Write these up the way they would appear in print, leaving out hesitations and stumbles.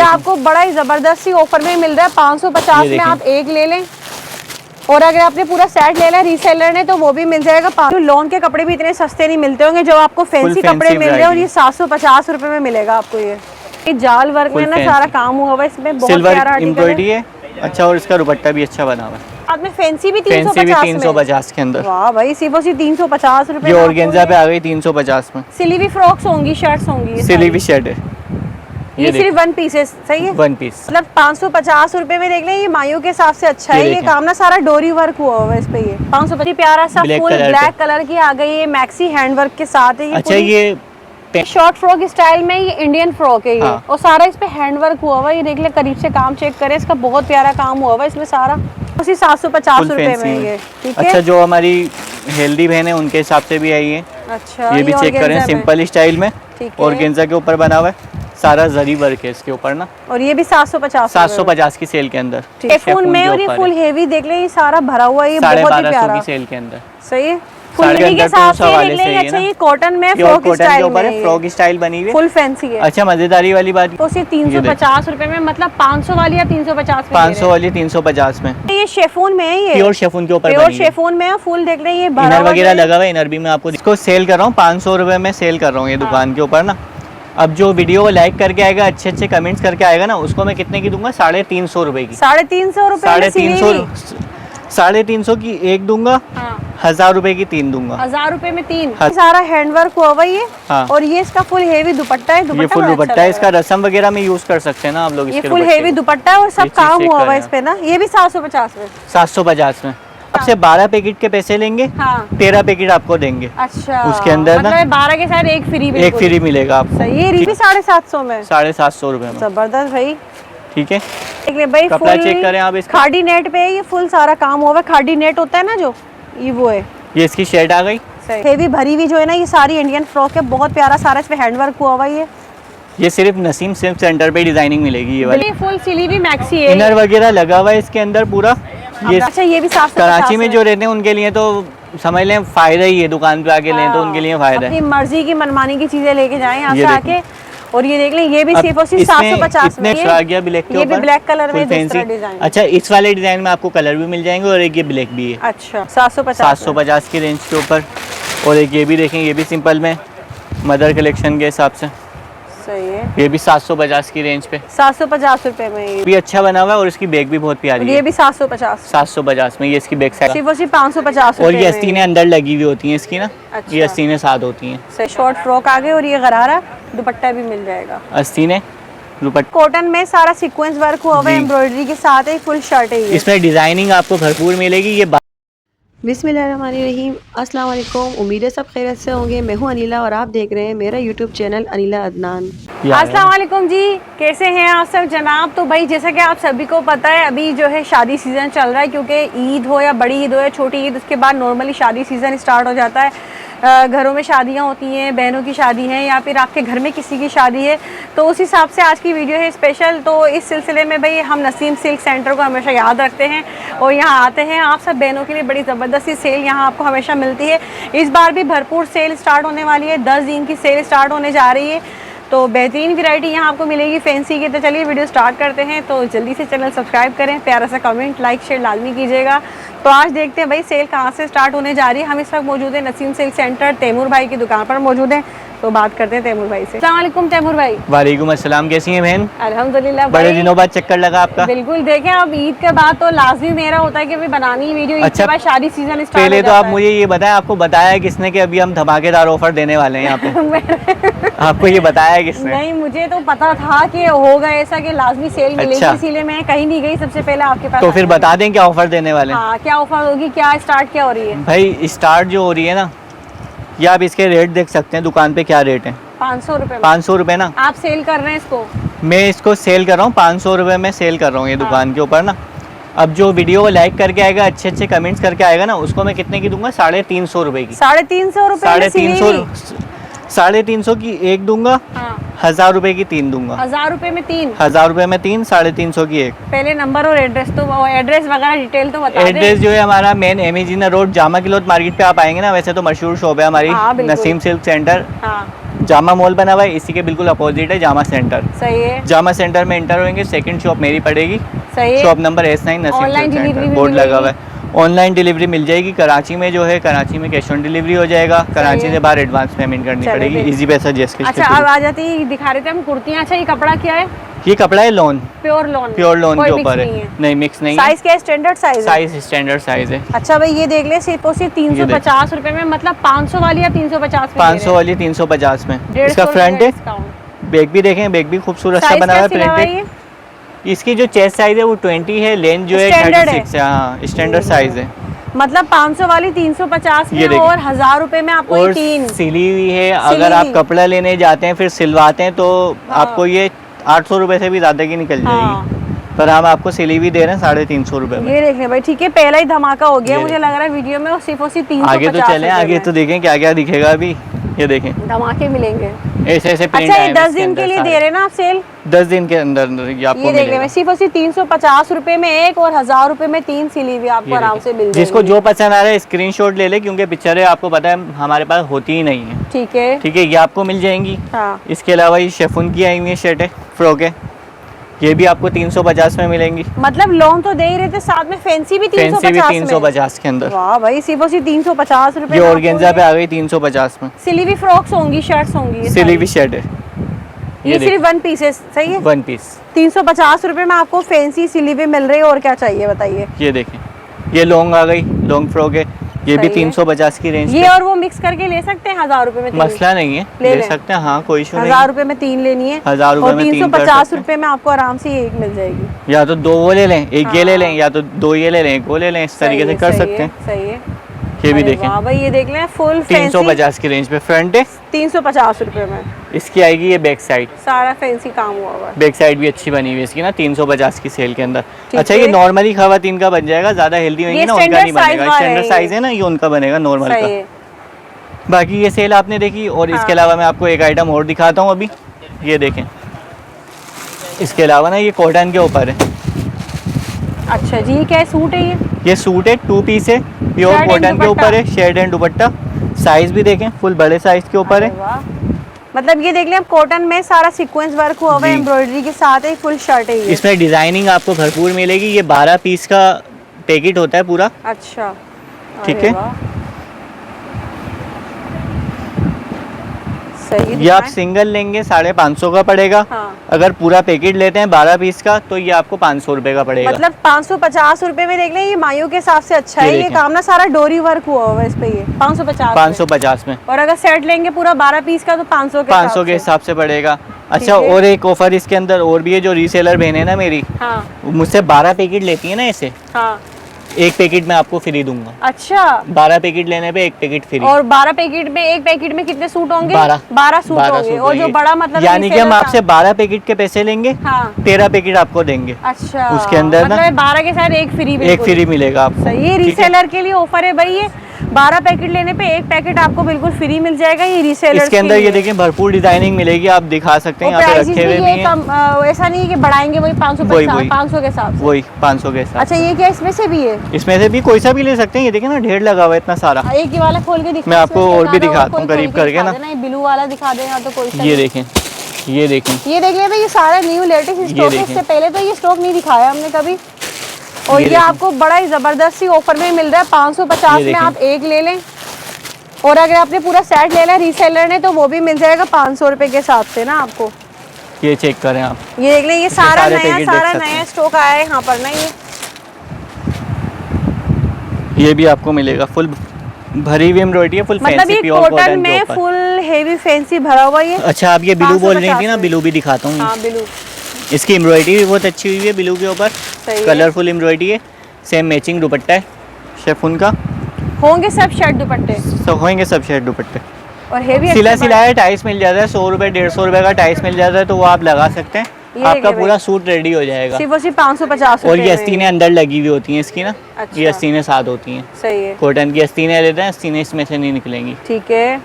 ये आपको बड़ा ही जबरदस्त सी ऑफर में मिल रहा है 550 में। आप एक ले लें और अगर आपने पूरा सेट ले लिया रीसेलर ने तो वो भी मिल जाएगा। लॉन के कपड़े भी इतने सस्ते नहीं मिलते होंगे जो आपको फैंसी कपड़े मिल रहे हैं, और ये 750 रुपए में मिलेगा आपको। ये जाल वर्क में ना सारा काम हुआ हुआ है, इसमें बहुत प्यारा एम्ब्रॉयडरी है। अच्छा, और इसका दुपट्टा भी अच्छा बना हुआ है। साथ में फैंसी भी 350 के अंदर। वाह भाई, सिर्फ 350 रुपए। ये ऑर्गेन्जा पे आ गई 350 में। सिली फ्रॉक्स होंगी, शर्ट्स होंगी, सिली शर्ट है। ये सिर्फ 1 पीस है, सही है, 1 पीस मतलब 550 रुपए में देख लें। ये मायू के हिसाब से अच्छा है। ये काम ना सारा डोरी वर्क हुआ हुआ है इस पे। ये 550 प्यारा सा फुल ब्लैक कलर की आ गई है, मैक्सी हैंड वर्क के साथ है। अच्छा, ये शॉर्ट फ्रॉक स्टाइल में, ये इंडियन फ्रॉक है ये। हाँ। और सारा इस पे हैंड वर्क हुआ हुआ है। ये देख ले, करीब से काम चेक करें, इसका बहुत प्यारा काम हुआ हुआ है इसमें सारा। उसी 750 रुपए में ये। ठीक है। अच्छा, जो हमारी हेल्दी बहन है उनके हिसाब से भी आई है। अच्छा, ये भी चेक करें, सिंपल स्टाइल में ऑर्गेन्जा के ऊपर बना हुआ है, सारा जरी वर्क है इसके ऊपर ना। और ये भी 750 की सेल के अंदर फुल में। और ये फुल हेवी देख ले, ये सारा भरा हुआ है, ये बहुत ही प्यारा की सेल के अंदर। सही है, फुल हेवी के साथ से देख ले। अच्छा, ये कॉटन में फ्रॉक स्टाइल में, फ्रॉक स्टाइल बनी हुई, फुल फैंसी है। अच्छा, मजेदारी वाली बात तो सिर्फ 350 रुपए में, मतलब 500 वाली या 350 में? 500 वाली 350 में। ये शेफून में है, ये प्योर शेफून के ऊपर, प्योर शेफून में फुल देख रहे हैं। ये इनर वगैरह लगा हुआ है, इनर भी मैं आपको इसको सेल कर रहा हूँ 500 रुपए में सेल कर रहा हूँ ये दुकान के ऊपर ना। अब जो वीडियो को लाइक करके आएगा, अच्छे अच्छे कमेंट्स करके आएगा ना, उसको मैं कितने की दूंगा? 350 रुपए की। 350 रुपए? 350 की एक दूंगा। 1000 रुपए की 3 दूंगा। 1000 रुपए में 3। सारा हैंडवर्क हुआ हुआ ये। हाँ। और ये इसका फुल हेवी दुपट्टा है। ये फुल दुपट्टा है, इसका रस्म वगैरह में यूज कर सकते हैं ना आप लोग। ये फुल हेवी दुपट्टा है और सब काम हुआ हुआ है इस पे ना। ये भी 750 में। 750 में। आपसे 12 पैकेट के पैसे लेंगे। हाँ। 13 पैकेट आपको देंगे। अच्छा, उसके अंदर ना 12 के साथ एक फ्री मिलेगा आपको। ये भी 750 में। 750 रुपए में। जबरदस्त भाई। ठीक है, भाई कपड़ा चेक करें आप इसका। खादी नेट पे है, ये फुल सारा काम हुआ है। खादी नेट होता है ना जो, ये वो है। ये इसकी शर्ट आ गई हेवी भरी हुई जो है ना, ये सारी इंडियन फ्रॉक है, बहुत प्यारा सारा इस पे हैंडवर्क हुआ हुआ है। ये सिर्फ नसीम सिल्क सेंटर पे डिजाइनिंग मिलेगी ये वाली। फुल सिली हुई मैक्सी है, इनर वगैरह लगा हुआ है इसके अंदर पूरा। ये अच्छा, ये भी 750 कराची में जो रहते हैं उनके लिए तो समझ लें फायदा ही है, दुकान पे आके लें तो उनके लिए फायदा है। अपनी मर्जी की मनमानी की चीजें लेके जाएं यहाँ से आके। और ये देख लें, ये भी सिर्फ 750 में। ये भी ब्लैक कलर में दूसरा डिजाइन। अच्छा, इस वाले डिजाइन में आपको कलर भी मिल जाएंगे और एक ये ब्लैक भी है। अच्छा, 750 की रेंज के ऊपर। और एक ये भी देखें, ये भी सिंपल में मदर कलेक्शन के हिसाब से सही है। ये भी 750 की रेंज पे, 750 रुपए में। ये भी अच्छा बना हुआ है और इसकी बैग भी बहुत प्यारी है। ये भी 750 में। ये इसकी बैक साइड सिर्फ 550। और ये अस्तीनें अंदर लगी हुई होती हैं इसकी ना। अच्छा। ये अस्तीनें साथ होती हैं। शॉर्ट फ्रॉक आ गई और ये गरारा दुपट्टा भी मिल जाएगा। अस्तीनें दुपट्टा कॉटन में सारा सीक्वेंस वर्क हुआ हुआ है, एम्ब्रॉयडरी के साथ है, फुल शर्ट है ये। इसमें डिजाइनिंग आपको भरपूर मिलेगी। ये बिस्मिल्लाहिर्रहमानिर्रहीम, अस्सलाम वालेकुम। उम्मीद है सब खैरियत से होंगे। मैं हूं अनिला और आप देख रहे हैं मेरा यूट्यूब चैनल अनिला अदनान। अस्सलाम वालेकुम जी, कैसे हैं आप सब जनाब? तो भाई जैसा कि आप सभी को पता है, अभी जो है शादी सीज़न चल रहा है, क्योंकि ईद हो या बड़ी ईद हो या छोटी ईद, उसके बाद नॉर्मली शादी सीज़न स्टार्ट हो जाता है। घरों में शादियां होती हैं, बहनों की शादी है या फिर आपके घर में किसी की शादी है, तो उस हिसाब से आज की वीडियो है स्पेशल। तो इस सिलसिले में भाई हम नसीम सिल्क सेंटर को हमेशा याद रखते हैं और यहाँ आते हैं। आप सब बहनों के लिए बड़ी ज़बरदस्त सेल यहाँ आपको हमेशा मिलती है। इस बार भी भरपूर सेल स्टार्ट होने वाली है, 10 दिन की सेल स्टार्ट होने जा रही है, तो बेहतरीन वैरायटी यहाँ आपको मिलेगी फैंसी की। तो चलिए वीडियो स्टार्ट करते हैं। तो जल्दी से चैनल सब्सक्राइब करें, प्यारा सा कमेंट, लाइक, शेयर लाजमी कीजिएगा। तो आज देखते हैं भाई सेल कहाँ से स्टार्ट होने जा रही है। हम इस वक्त मौजूद है नसीम सिल्क सेंटर, तैमूर भाई की दुकान पर मौजूद है। तो बात करते हैं तैमूर भाई से। अस्सलाम वालेकुम तैमूर भाई। वालेकुम अस्सलाम, कैसी हैं बहन? अल्हम्दुलिल्लाह। बड़े दिनों बाद चक्कर लगा आपका। बिल्कुल, देखें अब ईद के बाद तो लाजमी मेरा होता है कि भाई बनानी वीडियो। ईद के बाद शादी सीजन स्टार्ट। पहले तो आप मुझे ये बताएं, आपको बताया किसने कि अभी हम धमाकेदार ऑफर देने वाले हैं यहाँ पे? आपको ये बताया किसने? नहीं, मुझे तो पता था कि होगा ऐसा कि लाजमी सेल मिलेगी। अच्छा। इसीलिए मैं कहीं नहीं गई, सबसे पहले आपके पास। तो फिर बता दें क्या ऑफर देने वाले हैं? हाँ, क्या ऑफर होगी, क्या स्टार्ट क्या हो रही है? भाई स्टार्ट जो हो रही है ना, ये आप इसके रेट देख सकते हैं दुकान पे क्या रेट है। 500 रुपए। 500 रुपए ना आप सेल कर रहे हैं इसको? मैं इसको सेल कर रहा हूँ 500 रुपए में सेल कर रहा हूँ ये दुकान के ऊपर ना। अब जो वीडियो को लाइक करके आएगा, अच्छे अच्छे कमेंट्स करके आएगा ना, उसको मैं कितने की दूंगा? 350 रुपए की। 350 रुपए? 350 की एक दूंगा। 1000 रुपए की 3 दूंगा। 1000 रुपए में 3? 1000 रुपए में 3, 350 की एक। पहले नंबर और एड्रेस, तो एड्रेस वगैरह डिटेल तो बता दें। एड्रेस जो है हमारा मेन एमिजीना रोड, जामा क्लॉथ मार्केट पे आप आएंगे ना, वैसे तो मशहूर शॉप है हमारी Naseem silk centre. Jama mall बना हुआ है, इसी के बिल्कुल अपोजिट है जामा सेंटर। सही है। जामा सेंटर में एंटर होंगे, सेकंड शॉप मेरी पड़ेगी। सही है। Shop number S9 online delivery भी बोर्ड लगा हुआ मिलेगी? है। ऑनलाइन डिलीवरी मिल जाएगी। कराची में जो है, कराची में कैश ऑन डिलीवरी हो जाएगा। कराची है। से बाहर एडवांस पेमेंट करनी चलो पड़ेगी। फिर। इजी पैसा जैसे अच्छा अब आ जाती है, दिखा रहे थे हम कुर्तियाँ। अच्छा ये कपड़ा क्या है? ये कपड़ा है lawn, pure lawn. Pure lawn कोई के mix ऊपर नहीं है। है। नहीं मिक्स नहीं है। साइज क्या है? स्टैंडर्ड साइज है? साइज स्टैंडर्ड साइज है। अच्छा भाई ये देख ले, सिर्फ 350 रुपए में, मतलब 500 वाली या 350 में? 500 वाली 350 में। 150 इसका फ्रंट है। डिस्काउंट। बैग भी देखें, बैग भी खूबसूरत सा साइज बना हुआ है, क्या सिला हुआ है प्रिंटेड। इसकी जो चेस्ट साइज है वो 20 है, लेंथ जो है Standard 36 है। हाँ स्टैंडर्ड साइज है। मतलब 500 वाली 350 ये में, देखिए। और 1000 रुपए में आपको ये और तीन। सिली हुई है। सिली अगर आप हुई। कपड़ा लेने जाते हैं फिर सिलवाते हैं तो हाँ। आपको ये 800 रुपये से भी ज़्यादा की निकल जाएगी। हाँ। पर हम आपको सिली भी दे रहे हैं 350 रुपये में। ये देख ले भाई, ठीक है, पहला ही धमाका हो गया ये मुझे देख। लग रहा है वीडियो में, और सिर्फ 350 आगे तो चलें, आगे तो देखें क्या क्या दिखेगा अभी। ये देखें धमाके मिलेंगे। ऐसे ऐसे प्रिंट अच्छा ये आए हैं 10 इसके दिन के अंदर लिए सारे। दे रहे हैं ना आप सेल? 10 दिन के अंदर अंदर ये आपको ये देख ले, मिलेगा। सिर्फ 350 रुपए में एक, और 1000 रुपए में 3 सिली हुई आपको ये आराम देखें। से मिल जाएगी। जिसको जो पसंद आ रहा है स्क्रीनशॉट ले ले, क्योंकि पिक्चरें आपको पता है हमारे पास होती ही नहीं है। ठीक है। ठीक है, ये आपको मिल जाएंगी। हाँ। इसके अलावा ये शेफून की आई हुई है शर्ट है, फ्रॉक है, ये भी आपको 350 में मिलेंगी। मतलब लोन तो दे ही रहे थे, साथ में फैंसी भी 350 फैंसी भी में। 350 के अंदर। वाह भाई, सिर्फ 350 रुपए ये में ऑर्गेन्जा आपको पे आ गई 350 में। सिली हुई फ्रॉक्स होंगी, शर्ट्स होंगी ये सिली सारी। हुई शर्ट है। ये सिर्फ 1 पीसेस, सही है। 1 पीस 350 रुपए में आपको फैंसी सिली हुई मिल रही है, और क्या चाहिए बताइए। ये देखें, ये लॉन्ग आ गई, लॉन्ग फ्रॉक है, ये भी सही है। 350 की रेंज ये पे। और वो मिक्स करके ले सकते हैं 1000 रुपए में? मसला नहीं है, ले ले लें। सकते हैं। हाँ कोई इशू नहीं 1000 रुपए में 3 लेनी है, 1000 रुपए और में 3 कर 350 सकते हैं। रुपए में आपको आराम से ये एक मिल जाएगी। या तो 2 वो ले लें, एक ये ले हाँ। लें, या तो 2 ये ले लें, एक वो ले लें, इस तरीके से कर सकते हैं। सही है। ये भी अरे देखें, वाह भाई, ये देख लें फुल 350 की रेंज पे फ्रंट है। 350 रुपए में इसकी आएगी ये बैक साइड। सारा फैंसी काम हुआ हुआ है। बैक साइड भी अच्छी बनी हुई है इसकी ना, 350 की सेल के अंदर। ठीक अच्छा है। ये नॉर्मली खवातीन का बन जाएगा, ज्यादा हेल्दी होंगी ये ना उनका नहीं standard size बनेगा। वाला स्टैंडर्ड है साइज ये। है ना, ये उनका बनेगा नॉर्मल सही का। है। बाकी ये सेल आपने देखी, और इसके हाँ। अलावा मैं आपको एक आइटम और दिखाता हूँ अभी। ये देखें, इसके अलावा ना ये कॉटन के ऊपर है। अच्छा जी, ये क्या है? सूट है ये? ये सूट है, 2 पीस है, प्योर Shirt and कॉटन के दुपट्टा। ऊपर है, शेड एंड दुपट्टा। साइज भी देखें, फुल बड़े साइज के ऊपर अरे है। वाह। मतलब ये देख लें, कॉटन में सारा सीक्वेंस वर्क हुआ हुआ है, जी। एम्ब्रॉयडरी के साथ है, फुल शर्ट है ये। इसमें डिजाइनिंग आपको भरपूर मिलेगी। ये 12 पीस का पैकेट होता है पूरा। अच्छा, ठीक अरे है। वाह। सही ये आप दिखाएं। सिंगल लेंगे 550 का पड़ेगा। हाँ। अगर पूरा पैकेट लेते हैं 12 पीस का तो ये आपको 500 रुपये का पड़ेगा। मतलब 550 रुपए में देख लें, ये मायू के हिसाब से अच्छा ये है। ये देखें। काम ना सारा डोरी वर्क हुआ हुआ है इस पे, ये 550 550 में, और अगर सेट लेंगे पूरा 12 पीस का तो 500 के 500 के हिसाब से पड़ेगा। अच्छा है। और एक ऑफर इसके अंदर और भी है, जो रीसेलर बहन है ना मेरी, हाँ मुझसे 12 पैकेट लेती है ना ऐसे, हाँ। एक पैकेट मैं आपको फ्री दूंगा। अच्छा, 12 पैकेट लेने पे एक पैकेट फ्री। और 12 पैकेट में, एक पैकेट में कितने सूट होंगे? 12 12 सूट होंगे। और जो बड़ा मतलब यानी कि हम reseller आपसे 12 पैकेट के पैसे लेंगे, हाँ 13 पैकेट आपको देंगे। अच्छा, उसके अंदर ना मतलब 12 के साथ एक फ्री, एक फ्री मिलेगा आपको। सही। ये ठीक है? रीसेलर के लिए ऑफर है भाई, ये 12 पैकेट लेने पे एक पैकेट आपको बिल्कुल फ्री मिल जाएगा। ये रीसेलर इसके अंदर ये देखिए भरपूर डिजाइनिंग मिलेगी, आप दिखा सकते हैं, यहाँ पे रखे हुए भी हैं। ऐसा नहीं है कि बढ़ाएंगे वही 500 वही, वही। 500 के साथ। वही 500 के साथ। अच्छा, ये क्या इसमें से भी है? इसमें से भी कोई सा भी ले सकते हैं। ये देखिए ना, ढेर लगा हुआ है इतना सारा। एक ये वाला खोल के दिखा, मैं आपको इसमें और भी क्या दिखाता कोई हूँ करीब खोल के करके दिखा ना। देना, ये ब्लू वाला दिखा दें, या तो कोई सा ये भी। देखें, ये देखें, ये देख लेते, ये सारा न्यू लेटेस्ट स्टॉक है। देखें। इससे पहले तो ये स्टॉक नहीं दिखाया हमने कभी। और ये ये देखें। आपको बड़ा ही जबरदस्ती ऑफर में मिल रहा है, 550 ये में देखें। आप एक ले लें, और अगर आपने पूरा सेट लेना है रीसेलर ने तो वो भी मिल जाएगा 500 रुपए के हिसाब से ना आपको। ये चेक करें आप। ये देख लें, ये सारा सारे नया पैकेट देख सारा सकते नया हैं। स्टॉक आया है यहाँ पर ना। ये भी आपको मिलेगा, फुल भरी हुई एम्ब्रॉयडरी है, फुल मतलब फैंसी ये प्योर कॉटन कॉटन के में ऊपर। फुल हेवी फैंसी भरा हुआ ये। अच्छा आप ये ब्लू बोल रही थी 550 ना, में। ब्लू भी दिखाता हूँ। हाँ ब्लू, इसकी एम्ब्रॉयडरी भी बहुत अच्छी हुई है ब्लू के ऊपर, सही है। कलरफुल एम्ब्रॉयडरी है। सेम मैचिंग दुपट्टा है शेफून का। होंगे सब शर्ट दुपट्टे सब होंगे, सब शेड दुपट्टे। और हेवी सिला सिलाया टाइस मिल जाता है, 100 रुपये 150 रुपये का टाइस मिल जाता है, तो वो आप लगा सकते हैं। ये आपका देखिए पूरा सूट रेडी हो जाएगा। सिर्फ और सिर्फ 550 और रुपए ये में। अस्तीनें अंदर लगी हुई होती हैं इसकी ना। अच्छा। ये अस्तीनें साथ होती हैं, सही है, कॉटन की अस्तीनें लेते हैं, अस्तीनें इसमें से नहीं निकलेंगी। ठीक है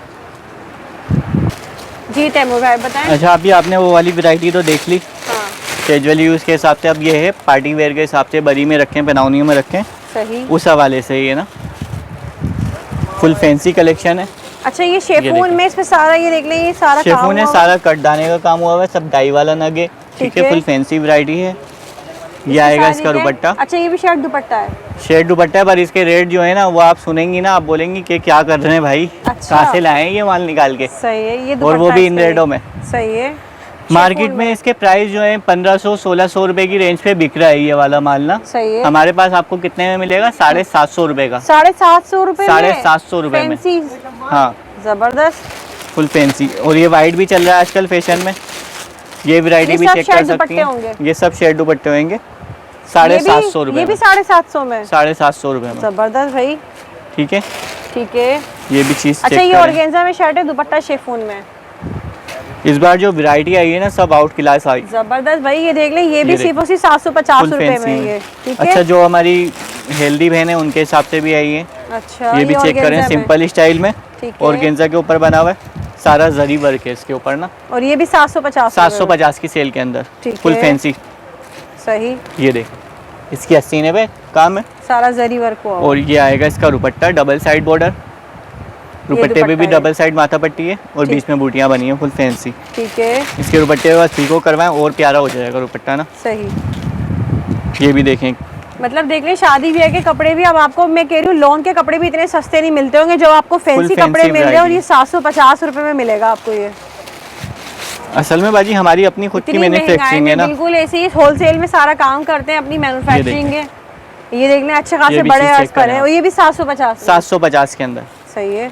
जी। तैमूर भाई बताएं। अच्छा अभी आपने वो वाली वैरायटी तो देख ली, हाँ कैजुअल यूज़ के हिसाब से। अब ये है पार्टी वेयर के हिसाब से, बरी में रखें, पहनाउनियों में रखें, सही। उस हवाले से ये ना फुल फैंसी कलेक्शन है। अच्छा ये शेफून में इसमें सारा ये देख लें, ये सारा काम शेफून है, हुआ सारा कट दाने का काम हुआ हुआ है, सब डाई वाला नग है। ठीक है, फुल फैंसी वैरायटी है। ये आएगा इसका दुपट्टा। अच्छा ये भी शर्ट दुपट्टा है, शेड दुपट्टा है, पर इसके रेट जो है ना वो आप सुनेंगी ना, आप बोलेंगी कि क्या कर रहे हैं भाई, अच्छा। कहाँ से लाए हैं ये माल निकाल के। सही है, ये और वो भी इन रेटों में। सही है। मार्केट में इसके प्राइस जो है 1500-1600 रुपए की रेंज पे बिक रहा है ये वाला माल ना। सही है। हमारे पास आपको कितने में मिलेगा? 750 रुपए का। 750 रुपए, 750 रुपए में। हाँ जबरदस्त, फुल फैंसी। और ये वाइट भी चल रहा है आजकल फैशन में, ये वैरायटी भी चेक कर सकती हैं। ये सब शेड दुपट्टे होंगे 750 रुपए। ये भी 750 में, 750 रुपए में। जबरदस्त भाई। ठीक है, ठीक है। ये भी चीज। अच्छा ये ऑर्गेन्जा में शर्ट है, दुपट्टा शेफून में। इस बार जो वैरायटी आई है ना सब आउट क्लास आई। जबरदस्त भाई, ये देख लें, ये भी सिर्फ और सिर्फ 750 रुपए में ये। ठीक है। अच्छा जो हमारी हेल्दी बहन है उनके हिसाब से भी आई है। अच्छा ये भी चेक करें, सिंपल स्टाइल में ऑर्गेन्जा के ऊपर बना हुआ है, सारा जरी वर्क है इसके ऊपर ना। और ये भी 750 की सेल के अंदर, ठीक फुल है। फैंसी। सही। ये देख, इसकी 80 पे काम है, सारा जरी वर्क हुआ। और ये आएगा इसका दुपट्टा, डबल साइड बॉर्डर। दुपट्टे पे भी डबल साइड माथा पट्टी है और बीच में बूटियां बनी है, फुल फैंसी। ठीक है। इसके दुपट्टे के बाद पीको करवाएं और प्यारा हो जाएगा दुपट्टा ना। सही। ये भी देखें, मतलब देख लें शादी ब्याह के कपड़े भी अब आपको, मैं कह रही हूँ लॉन के कपड़े भी इतने सस्ते नहीं मिलते होंगे जो आपको फैंसी कपड़े मिल रहे हैं, और ये 750 रुपए में मिलेगा आपको ये। असल में बाजी हमारी अपनी खुद की मैन्युफैक्चरिंग है ना। बिल्कुल ऐसे ही होलसेल में सारा काम करते हैं, अपनी मैन्युफैक्चरिंग है। ये देख लें अच्छे खासे बड़े अर्ज पर है, और ये भी 750 के अंदर। सही है।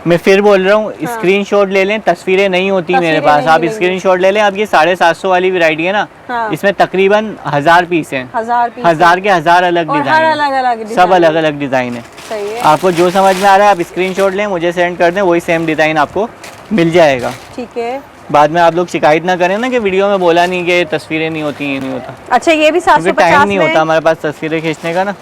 मैं फिर बोल रहा हूँ, स्क्रीनशॉट ले लें, तस्वीरें नहीं होती मेरे पास, आप स्क्रीनशॉट ले लें। अब ये 750 वाली वैरायटी है ना, इसमें तकरीबन 1000 पीस हैं, 1000 के 1000 अलग डिजाइन, सब अलग अलग डिजाइन है। सही है। आपको जो समझ में आ रहा है आप स्क्रीनशॉट लें, मुझे सेंड कर दें, वही सेम डिजाइन आपको मिल जाएगा। ठीक है। बाद में आप लोग शिकायत ना करें ना कि वीडियो में बोला नहीं कि तस्वीरें नहीं होती, ये नहीं होता। अच्छा ये भी 750 टाइम नहीं होता हमारे पास तस्वीरें खींचने का ना।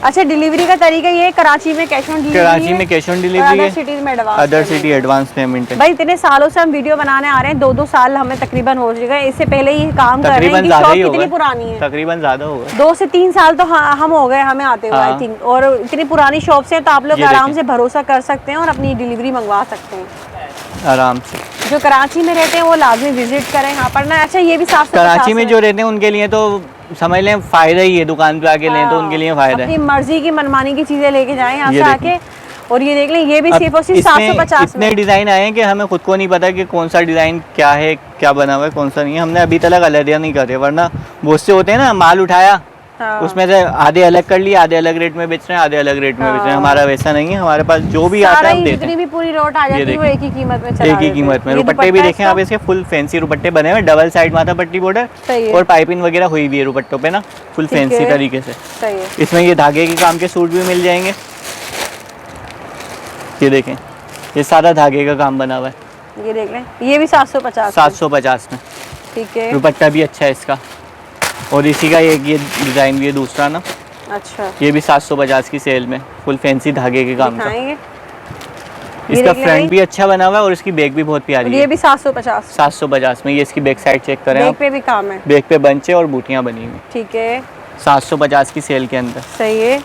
अच्छा डिलीवरी का तरीका ये, कराची में कैश ऑन डिलीवरी, कराची में कैश ऑन डिलीवरी है, अदर सिटी एडवांस पेमेंट है। भाई इतने सालों से हम वीडियो बनाने आ रहे हैं, 2-2 साल हमें तकरीबन हो गए, इससे पहले ये काम कर रहे हैं। शॉप कितनी पुरानी है? तकरीबन ज्यादा होगा, 2 से 3 साल तो हम हो गए हमें आते हुए आई थिंक। और इतनी पुरानी शॉप से तो आप लोग आराम से भरोसा कर सकते हैं और अपनी डिलीवरी मंगवा सकते हैं आराम से। जो कराची में रहते हैं वो लाजमी विजिट करें यहाँ पर ना। अच्छा ये भी 750 कराची में जो रहते हैं उनके लिए तो समझ लें फायदा ही है, दुकान पे आके लें तो उनके लिए फायदा है। अपनी मर्जी की मनमानी की चीजें लेके जाएं यहाँ से आके। और ये देख लें, ये भी सिर्फ और सिर्फ 750 इतने डिजाइन आए हैं कि हमें खुद को नहीं पता कि कौन सा डिजाइन क्या है, क्या बना हुआ है, कौन सा नहीं है। हमने अभी तक अलग नहीं करे, वरना बहुत से होते हैं ना, माल उठाया उसमें से आधे अलग कर लिए, आधे अलग रेट में बेच रहे हैं, आधे अलग रेट में बेच रहे हैं। हमारा वैसा नहीं है, हमारे पास जो भी आता है हम देते हैं। भी पूरी रोट आ जाती है, वो एक ही कीमत में चला एक ही कीमत में। दुपट्टे भी देखें आप, इसके फुल फैंसी दुपट्टे बने हुए, डबल साइड माथा पट्टी बॉर्डर और पाइपिंग वगैरह हुई भी है दुपट्टों पे ना, फुल फैंसी तरीके से। सही है। इसमें ये धागे के काम के सूट भी मिल जाएंगे। ये देखें, ये सारा धागे का काम बना हुआ है। ये देख लें, ये भी 750 में। ठीक है। दुपट्टा भी अच्छा है इसका, और इसी का ये डिजाइन भी है दूसरा ना। अच्छा ये भी 750 की सेल में, फुल फैंसी धागे के काम का। इसका फ्रंट भी अच्छा बना हुआ है और इसकी बैक भी बहुत प्यारी है। ये भी 750 में। ये इसकी बैक साइड चेक करें, बैक पे भी काम है, बैक पे बंचे और बूटियां बनी हुई। ठीक है। 750 की सेल के अंदर। सही है।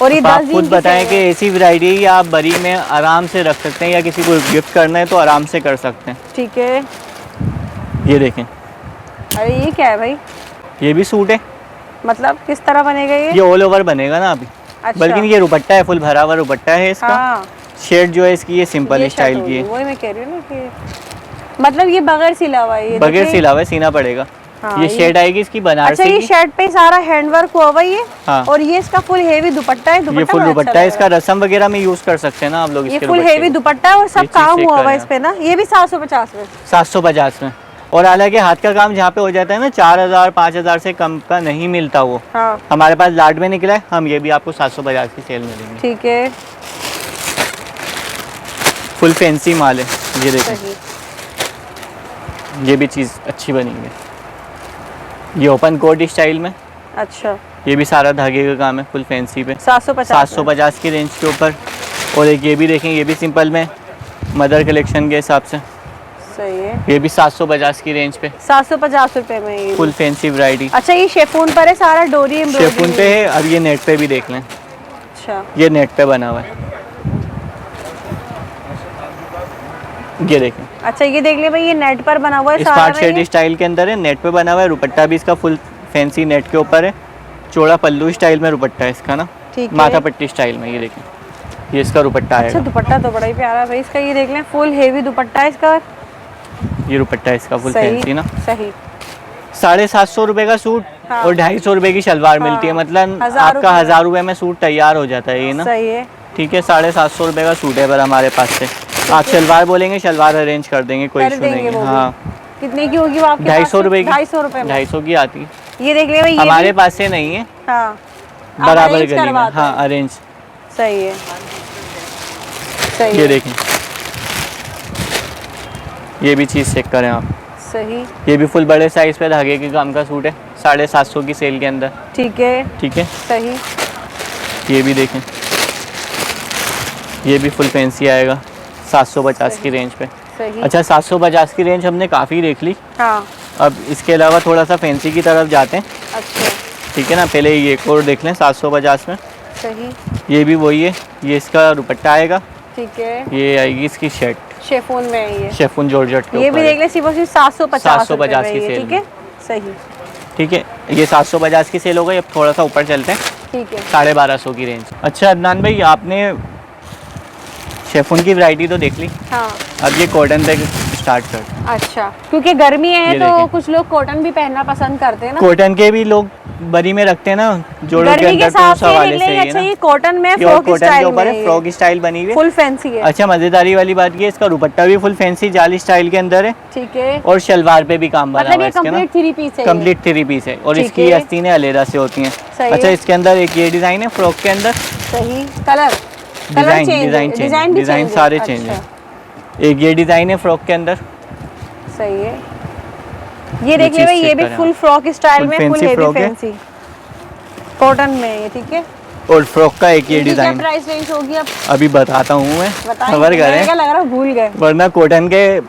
और ये आप खुद बताएं कि ऐसी वैरायटी आप बरी में आराम से रख सकते हैं, या किसी को गिफ्ट करना है तो आराम से कर सकते हैं। ठीक है। ये देखें, अरे ये क्या है भाई? ये भी सूट है। मतलब किस तरह बनेगा ये ऑल ओवर बनेगा ना अभी। अच्छा। बल्कि ये दुपट्टा है, फुल भरा हुआ दुपट्टा है इसका। शेड जो है इसकी ये सिंपल स्टाइल की है। वही मैं कह रही हूँ ना कि मतलब ये बगैर सिला हुआ है, बगैर सिला हुआ है, सीना पड़ेगा। ये शेड आएगी इसकी बनारसी। अच्छा ये शर्ट पे सारा हैंडवर्क हुआ हुआ ये। हाँ। और ये इसका फुल हेवी दुपट्टा है। ये फुल दुपट्टा है, इसका रस्म वगैरह में यूज कर सकते हैं ना आप लोग। ये फुल हेवी दुपट्टा है और सब काम हुआ हुआ है इस पे ना। ये भी 750 में। 750 में। और हालांकि हाथ का काम जहाँ पे हो जाता है ना 4000-5000 से कम का नहीं मिलता वो। हाँ। हमारे पास लाट में निकला है, हम ये भी आपको 750 की सेल में देंगे। ठीक है। फुल फैंसी माल है। ये देखिए, ये भी चीज़ अच्छी बनी है। ये ओपन कोट स्टाइल में। अच्छा। ये भी सारा धागे का काम है, फुल फैंसी पे। 750 की रेंज के ऊपर। और एक ये भी देखें, ये भी सिंपल में मदर कलेक्शन के हिसाब से। सही है। ये भी 750 की रेंज पे, 750 रुपए में ये फुल फैंसी वैरायटी। अच्छा ये शेफून पर है सारा, डोरी शेफून पे है। अब ये नेट पे भी देख लें। अच्छा। ये नेट पे बना हुआ है। ये देखें। अच्छा ये देख ले भाई, ये नेट पर बना हुआ है सारा। स्मार्ट शेड स्टाइल के अंदर है, नेट पे बना हुआ है। दुपट्टा भी इसका फुल फैंसी नेट के ऊपर है, चौड़ा पल्लू स्टाइल में दुपट्टा है इसका ना, ठीक है। माथा पट्टी स्टाइल में। ये देखें, ये इसका दुपट्टा अच्छा आएगा। दुपट्टा तो बड़ा ही प्यारा है भाई इसका, ये देख लें फुल हेवी दुपट्टा है इसका। ये दुपट्टा है इसका फुल सही, फैंसी ना। सही। 750 रुपए का सूट हाँ। और 250 रुपए की शलवार हाँ। मिलती है, मतलब 1000 आपका रुपए 1000 रुपए में सूट तैयार हो जाता है ये ना। सही है। ठीक है, 750 रुपए का सूट है पर हमारे पास से। आप शलवार बोलेंगे, शलवार अरेंज कर देंगे, कोई कर इशू देंगे नहीं वो है। भी। हाँ, कितने की होगी वो आपके 250 रुपए की। 250 रुपए में 250 की आती है। ये देख ले भाई, ये हमारे भी- पास से नहीं है, हाँ बराबर arrange गली में। करवाते हाँ हैं। अरेंज। सही है, सही ये है। देखें, ये भी चीज़ चेक करें आप। सही, ये भी फुल बड़े साइज पे धागे के काम का सूट है, 750 की सेल के अंदर। ठीक है, ठीक है, सही। ये भी देखें, ये भी फुल फैंसी आएगा 750 की रेंज पे। सही। अच्छा 750 की रेंज हमने काफ़ी देख ली, हाँ अब इसके अलावा थोड़ा सा फैंसी की तरफ जाते हैं। अच्छा, ठीक है ना, पहले ये एक और देख लें 750 में। सही। ये भी वही है, ये इसका दुपट्टा आएगा, ठीक है, ये आएगी इसकी शर्ट शेफून में है ये। शेफून जॉर्जेट के ये भी ऊपर देख है। ले, सिर्फ 750 750 की सेल ठीक है, सही। ठीक है, ये 750 की सेल हो गई। अब थोड़ा सा ऊपर चलते हैं, ठीक है। 1250 की रेंज। अच्छा अदनान भाई, आपने शेफून की वैरायटी तो देख ली, हाँ अब ये कॉटन पे स्टार्ट कर। अच्छा, क्योंकि गर्मी है ये तो देखें। कुछ लोग कॉटन भी पहनना पसंद करते हैं ना। कॉटन के भी लोग बरी में रखते हैं ना, जोड़ों के गर्मी के अंदर, तो हिसाब उस से हवाले देख से लेंगे। ये अच्छा ना ये कॉटन में प्योर फ्रॉक कॉटन के स्टाइल ऊपर में है, है, फ्रॉक स्टाइल बनी हुई है। फुल फैंसी है। अच्छा मजेदारी वाली बात ये, इसका दुपट्टा भी फुल फैंसी जाली स्टाइल के अंदर है, ठीक है, और शलवार पे भी काम बना मतलब हुआ है ये इसके ना। कंप्लीट 3 पीस है। कंप्लीट 3 पीस है, और ठीक इसकी है। आस्तीनें अलहदा से होती हैं। सही अच्छा है। इसके अंदर एक ये डिज़ाइन है फ्रॉक के अंदर, सही। कलर डिज़ाइन भी डिज़ाइन change सारे है। चेंज अच्छा, हैं। एक ये डिज़ाइन है फ्रॉक के अंदर, सही है। ये देख ले चीज़ भाई, ये check भी करें फुल आप। फ्रॉक स्टाइल Full में, फुल fancy हेवी फ्रॉक है। फैंसी कॉटन में है ये, ठीक है। और फ्रॉक का एक ये इनकी क्या डिज़ाइन प्राइस रेंज होगी अब अभी बताता हूँ मैं, बताइए। खबर मुझे करें, क्या लग रहा है भूल गए। वरना कॉटन के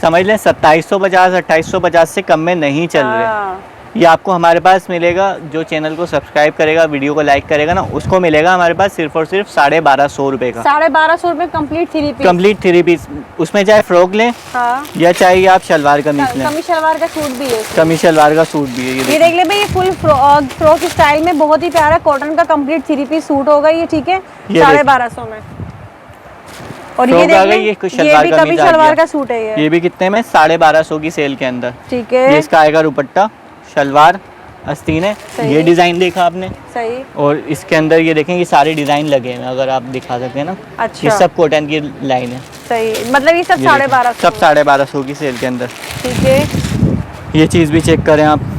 समझ लें 2750 2850 से कम में नहीं चल रहे। हाँ, ये आपको हमारे पास मिलेगा, जो चैनल को सब्सक्राइब करेगा, वीडियो को लाइक करेगा ना, उसको मिलेगा हमारे पास सिर्फ और सिर्फ 1250 रुपये का 1250 रुपए कंप्लीट 3 पीस। Complete 3 piece. उसमें चाहे फ्रॉक लें हाँ, या चाहे आप शलवार कमीज लें, कमीज शलवार का सूट भी है इसमें। कमीज शलवार का सूट भी है। ये ये देखिए। देख ले भाई, ये फुल फ्रॉक स्टाइल में बहुत ही प्यारा कॉटन का कंप्लीट 3 पीस सूट होगा ये, ठीक है, ये 1250 में। और ये फ्रॉक देख आ ले, गई, ये कुछ ये शलवार भी कमीज कमीज आ शलवार गया। का सूट है ये भी कितने में, 1250 की सेल के अंदर। ठीक ये है, इसका आएगा दुपट्टा, शलवार, आस्तीनें। सही। ये डिज़ाइन देखा आपने, सही। और इसके अंदर ये देखें, ये सारे डिज़ाइन लगे हैं, अगर आप दिखा सकते हैं ना, अच्छा, ये सब कॉटन की लाइन है। सही, मतलब ये सब ये देखें, 1250 सब 1250 की सेल के अंदर। ठीक है। ये चीज़ भी चेक करें आप,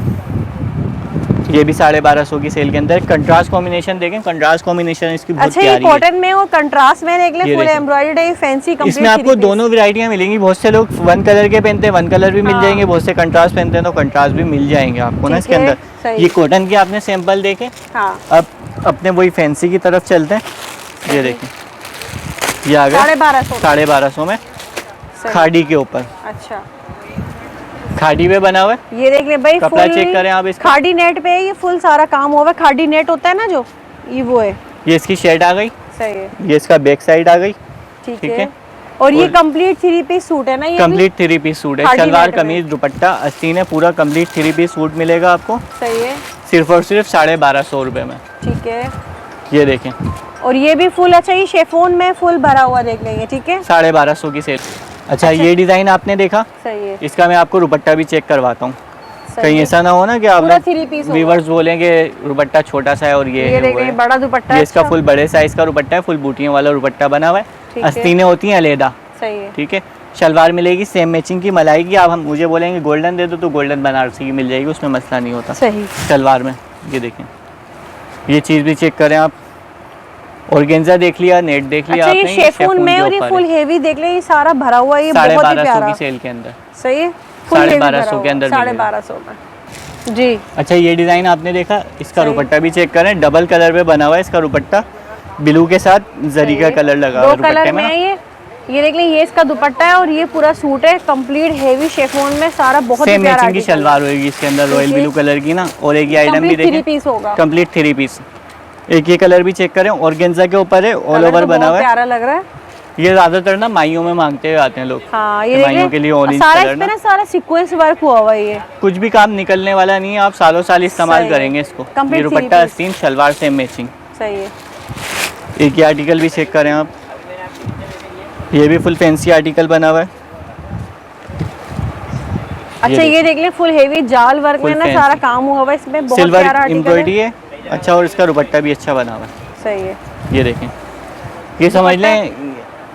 ये भी 1250 की सेल के अंदर। कंट्रास्ट कॉम्बिनेशन देखें, कंट्रास्ट कॉम्बिनेशन इसकी बहुत अच्छा ये प्यारी है। कॉटन में और कंट्रास्ट में देख ले, ये फुल देखें। Embroidery fancy complete. इसमें आपको दोनों वैरायटियां मिलेंगी। बहुत से लोग वन कलर के पहनते हैं, वन कलर भी मिल हाँ। जाएंगे, बहुत से कंट्रास्ट पहनते हैं तो कंट्रास्ट भी मिल जाएंगे आपको ना ठीक इसके है, अंदर। सही। ये कॉटन के आपने सैंपल देखे, हाँ, अब अपने वही फैंसी की तरफ चलते हैं। ये देखें, ये आ गया 1250 1250 में, सही। खाड़ी के ऊपर, अच्छा, खाड़ी पे बना हुआ है। ये देख ले भाई, कपड़ा फुल चेक करें आप इसका। खाड़ी नेट पे है, ये फुल सारा काम हुआ है। खाड़ी नेट होता है ना जो, ये वो है। ये इसकी शेड आ गई, सही है, ये इसका बैक साइड आ गई। ठीक ठीक है। है। और ये और- कंप्लीट 3 पीस सूट है ना, ये कंप्लीट 3 पीस सूट है, खाड़ी शलवार नेट में। कमीज दुपट्टा आस्तीन है, पूरा कंप्लीट 3 पीस सूट मिलेगा आपको भी सही है, सिर्फ और सिर्फ 1250 रुपये में। ठीक है। ये देखें, और ये भी फुल, अच्छा ये शेफोन में फुल भरा हुआ देख लेंगे, ठीक है, 1250 की सेल। अच्छा ये डिज़ाइन आपने देखा, सही है, इसका मैं आपको दुपट्टा भी चेक करवाता हूँ, सही कहीं है। ऐसा ना हो ना कि आप पूरा 3 पीस होगा। व्यूवर्स बोलेंगे दुपट्टा छोटा सा है और ये ये है, देख वो ले, है। बड़ा दुपट्टा ये है, इसका अच्छा, फुल बड़े साइज का दुपट्टा है, फुल बूटियों वाला दुपट्टा बना हुआ है, ठीक है। आस्तीनें होती हैं अलहदा, सही है, ठीक है। शलवार मिलेगी सेम मैचिंग की, मलाई की। आप हम मुझे बोलेंगे गोल्डन दे दो तो गोल्डन बनारसी की मिल जाएगी, उसमें मसला नहीं होता सही। शलवार में। ये देखें, ये चीज़ भी चेक करें आप, ऑर्गेन्जा देख लिया, नेट देख लिया अच्छा ये आपने, शेफून में, के और ये ऊपर फुल है। हेवी देख ले, ये सारा भरा हुआ है, ये बहुत ही 1250 प्यारा, की सेल के अंदर। सही है, फुल हेवी 1250 भरा के अंदर हुआ, मिलेगा। 1250 में। जी, अच्छा ये डिज़ाइन आपने देखा, इसका सही। दुपट्टा भी चेक करें, डबल कलर पे बना हुआ है इसका दुपट्टा, ब्लू के साथ जरी का कलर लगा हुआ है दो कलर दुपट्टे में में। है ये देख लें, ये इसका दुपट्टा है और ये पूरा सूट है कंप्लीट हेवी शेफोन में, सारा बहुत ही सेम प्यारा मैचिंग की article है। शलवार होगी इसके अंदर, रॉयल ठीक है। ब्लू कलर की ना। और एक ये आइटम भी कंप्लीट 3 देखें, पीस होगा, कंप्लीट 3 पीस। एक ये कलर भी चेक करें, ऑर्गेन्जा के ऊपर है, ऑल कलर ओवर तो बना बहुत हुआ है। प्यारा लग रहा है। ये ज्यादातर ना माइयों में मांगते हुए आते हैं लोग। हाँ ये माइयों के लिए ऑरेंज सारा कलर इस पे ना सारा सीक्वेंस वर्क हुआ हुआ है ये। कुछ भी काम निकलने वाला नहीं है, आप सालों साल इस्तेमाल सही है। करेंगे इसको। Complete ये दुपट्टा three आस्तीन, शलवार सेम मैचिंग। सही है। एक ये आर्टिकल भी चेक करें आप, ये भी फुल फैंसी आर्टिकल बना हुआ है। अच्छा ये देख लें, फुल हेवी जाल वर्क में ना सारा काम हुआ हुआ है इसमें, बहुत प्यारा सिल्वर आर्टिकल एम्ब्रॉयडरी है। अच्छा, और इसका दुपट्टा भी अच्छा बना हुआ है। सही है। ये देखें, ये समझ लें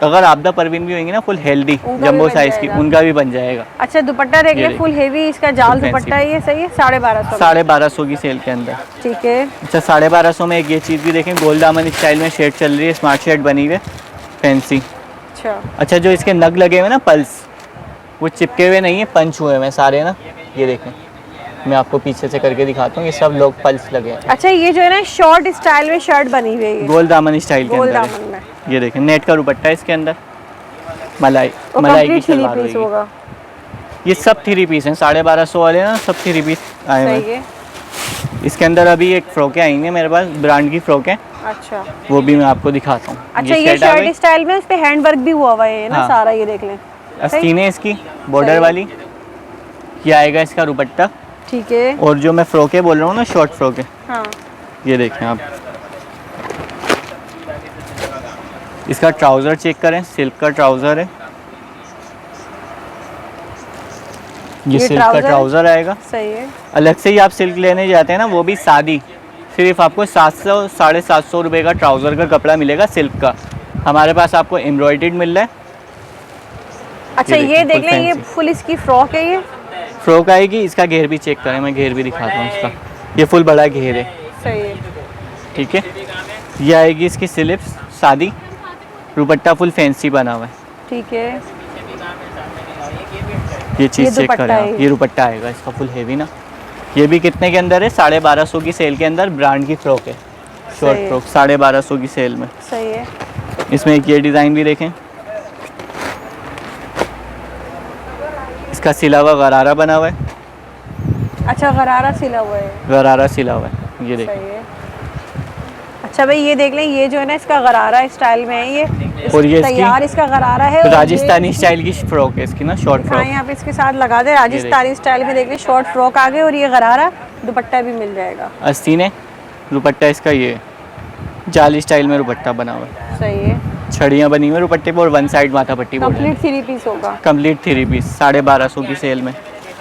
अगर आपदा परवीन भी होंगी ना फुल हेल्दी जंबो साइज की, उनका भी बन जाएगा। अच्छा दुपट्टा देख लें, फुल हेवी इसका जाल दुपट्टा है ये। सही है। 1250 1250 की सेल के अंदर। ठीक है। अच्छा 1250 में एक ये चीज़ भी देखें, गोल्ड दामन स्टाइल में शेड चल रही है, स्मार्ट शेड बनी हुई है फैंसी। अच्छा जो इसके नग लगे हुए ना पल्स, वो चिपके हुए नहीं है, पंच हुए हैं सारे ना। ये देखें, मैं आपको पीछे से करके दिखाता हूँ, ये सब लोग पल्स लगे हैं। अच्छा ये जो है ना शॉर्ट स्टाइल में शर्ट बनी हुई है, गोल्ड दामन स्टाइल के अंदर है। ये देखें, नेट का दुपट्टा है इसके अंदर, मलाई की सलवार होगा। ये सब 3 पीस हैं, 1250 वाले ना सब 3 पीस आए हुए हैं। इसके अंदर अभी एक फ्रॉकें आई हैं मेरे पास, ब्रांड की फ्रॉकें। अच्छा वो भी मैं आपको दिखाता हूँ। अच्छा ये शर्ट स्टाइल में उस पे हैंड वर्क भी हुआ हुआ है ना। हाँ। सारा ये देख लें, आस्तीन है इसकी बॉर्डर वाली। ये आएगा इसका दुपट्टा। ठीक है। और जो मैं फ्रॉकें बोल रहा हूँ ना, शॉर्ट फ्रॉकें, हाँ। ये देखें आप, इसका ट्राउज़र चेक करें, सिल्क का ट्राउज़र है। ये सिल्क का ट्राउज़र आएगा। सही है। अलग से ही आप सिल्क लेने जाते हैं ना, वो भी सादी, सिर्फ आपको 700 750 रुपये का ट्राउज़र का कपड़ा मिलेगा सिल्क का। हमारे पास आपको एम्ब्रॉयडर्ड मिल रहा है। अच्छा ये देख लें, ये फुल इसकी फ्रॉक है। ये फ्रॉक आएगी। इसका घेर भी चेक करें, मैं घेर भी दिखाता हूँ इसका। ये फुल बड़ा घेर है। सही है। ठीक है। ये आएगी इसकी स्लिप्स सादी, दुपट्टा फुल फैंसी बना हुआ है। ठीक है। ये चीज़ चेक करें आप, ये दुपट्टा आएगा इसका फुल हेवी ना। ये भी कितने के अंदर है? 1250 की सेल के अंदर, ब्रांड की फ्रॉक है, शॉर्ट फ्रॉक 1250 की सेल में। सही है। इसमें एक ये डिज़ाइन भी देखें, इसका सिला हुआ गरारा बना हुआ है। अच्छा गरारा सिला हुआ है। गरारा सिला हुआ है, ये देखें। अच्छा भाई ये देख लें, ये जो है ना इसका गरारा स्टाइल में है ये। और ये तैयार इसका गरारा है, राजस्थानी स्टाइल की फ्रॉक है इसकी ना, शॉर्ट फ्रॉक। यहाँ पे इसके साथ लगा दे, राजस्थानी स्टाइल में देख लें, शॉर्ट फ्रॉक आ गई और ये गरारा दुपट्टा भी मिल जाएगा। आस्तीन है, दुपट्टा इसका ये जाली स्टाइल में दुपट्टा बना हुआ है। सही है। छड़ियाँ बनी हुई है दुपट्टे पर और वन साइड माथा पट्टी। कंप्लीट 3 पीस होगा। कंप्लीट 3 पीस 1250 की सेल में।